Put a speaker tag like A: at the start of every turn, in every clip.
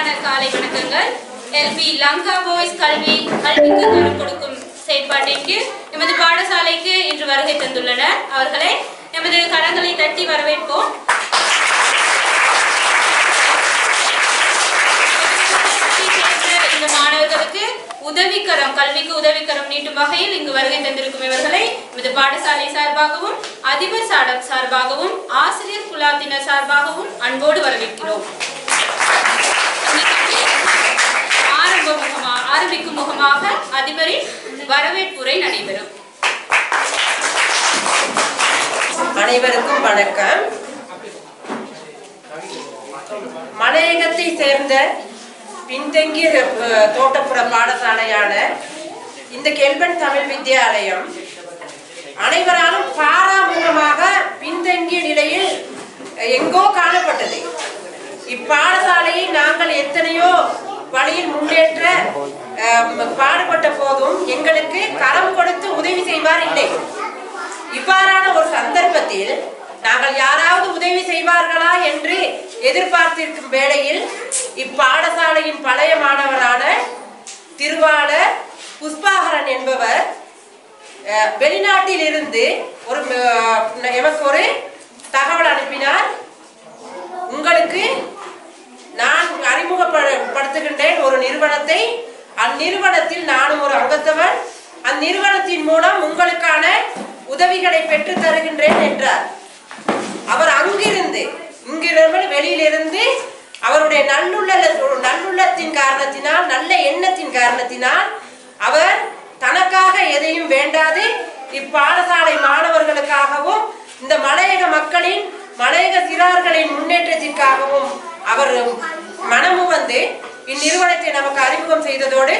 A: அன்பான காலை வணக்கங்கள். எல்பி லங்கா பாய்ஸ் கல்விக்கு கரம் கொடுக்கும் செயற்பாட்டிற்கு எமது பாடசாலைக்கு இன்று வருகை தந்துள்ளனர். அவர்களை எமது கரங்களை தட்டி வரவேற்போம். இந்த மாணவர்களுக்கு உதவிக்கரம் கல்விக்கு உதவிக்கரம் நீட்டும் வகையில் இங்கு வருகை தந்திருக்கும் இவர்களை எமது பாடசாலை சார்பாகவும் அதிபர் சார்பாகவும் ஆசிரியர் குலாத்தினர் சார்பாகவும் அன்போடு வரவேற்கிறோம். ஆரம்பிக்கும் முகமாக அதிபரின் வரவேற்புரை நடைபெறும்.
B: அனைவருக்கும் வணக்கம். மலையகத்தை சேர்ந்த பின்தங்கிய தோட்டப்புற பாடசாலையான இந்த கெல்பன் தமிழ் வித்தியாலயம் அனைவராலும் பாராமுகமாக பின்தங்கிய நிலையில் எங்கோ காணப்பட்டது. இப்பாடசாலையை நாங்கள் எத்தனையோ வழியில் முன்னேற்ற பாடுபட்ட போதும் எங்களுக்கு கரம் கொடுத்து உதவி செய்வார் இல்லை. இவ்வாறான ஒரு சந்தர்ப்பத்தில் நாங்கள் யாராவது உதவி செய்வார்களா என்று எதிர்பார்த்திருக்கும் வேளையில் இப்பாடசாலையின் பழைய மாணவரான திருவாளர் புஷ்பாகரன் என்பவர் வெளிநாட்டில் இருந்து எமக்கு ஒரு தகவல் அனுப்பினார். உங்களுக்கு நான் அறிமுகப்படுத்துகின்றேன் ஒரு நிறுவனத்தை, அந்நிறுவனத்தில் நானும் ஒரு அங்கத்தவன், அந்நிறுவனத்தின் மூலம் உங்களுக்கான உதவிகளை பெற்று தருகின்றேன் என்றார். அவர் இங்கிருந்து வெளியிலிருந்து அவருடைய நல்லுள்ளத்தின் காரணத்தினால், நல்ல எண்ணத்தின் காரணத்தினால் அவர் தனக்காக எதையும் வேண்டாது இப்பாடசாலை மாணவர்களுக்காகவும் இந்த மலையக மக்களின் மலையக சிறார்களின் முன்னேற்றத்திற்காகவும் அவர் மனமு வந்து இந்நிறுவனத்தை நமக்கு அறிமுகம் செய்ததோடு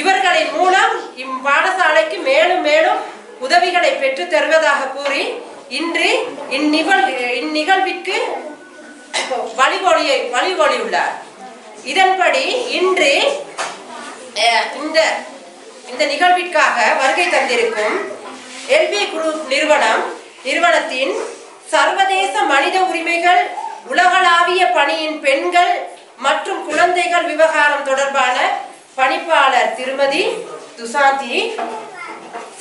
B: இவர்களின் மூலம் இப்பாடசாலைக்கு மேலும் மேலும் உதவிகளை பெற்று தருவதாக கூறி இன்று இந்நிகழ்விற்கு வழிகொலியுள்ளார். இதன்படி இன்று இந்த நிகழ்விற்காக வருகை தந்திருக்கும் எல்பி குரூப் நிறுவனத்தின் சர்வதேச மனித உரிமைகள் உலகளாவிய பணியின் பெண்கள் மற்றும் குழந்தைகள் விவகாரம் தொடர்பான பணிப்பாளர் திருமதி துசாந்தி,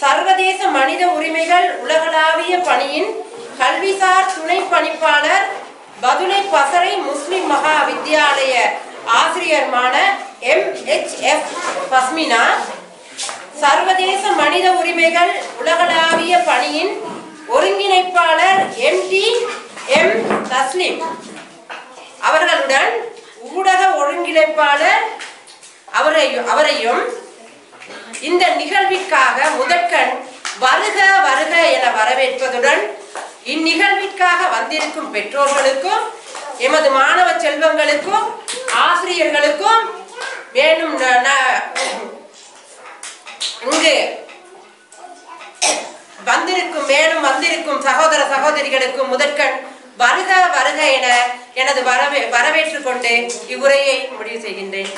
B: சர்வதேச மனித உரிமைகள் உலகளாவிய பணியின் கல்விசார் துணை பணிப்பாளர் பதுளை பசறை முஸ்லிம் மகா வித்தியாலய ஆசிரியருமான MHF பஸ்மினா, சர்வதேச மனித உரிமைகள் உலகளாவிய பணியின் ஒருங்கிணைப்பாளர் MTM தஸ்லிம் அவர்களுடன் ஊடக ஒருங்கிணைப்பாளர் அவரையும் இந்த நிகழ்விற்காக முதற்கண் வருக வருக என வரவேற்பதுடன் இந்நிகழ்விற்காக வந்திருக்கும் பெற்றோர்களுக்கும் எமது மாணவ செல்வங்களுக்கும் ஆசிரியர்களுக்கும் மேலும் இங்கு வந்திருக்கும் சகோதர சகோதரிகளுக்கும் முதற்கண் வருக வருக என எனது வரவேற்றுக் கொண்டு இவ்வுரையை முடிவு செய்கின்றேன்.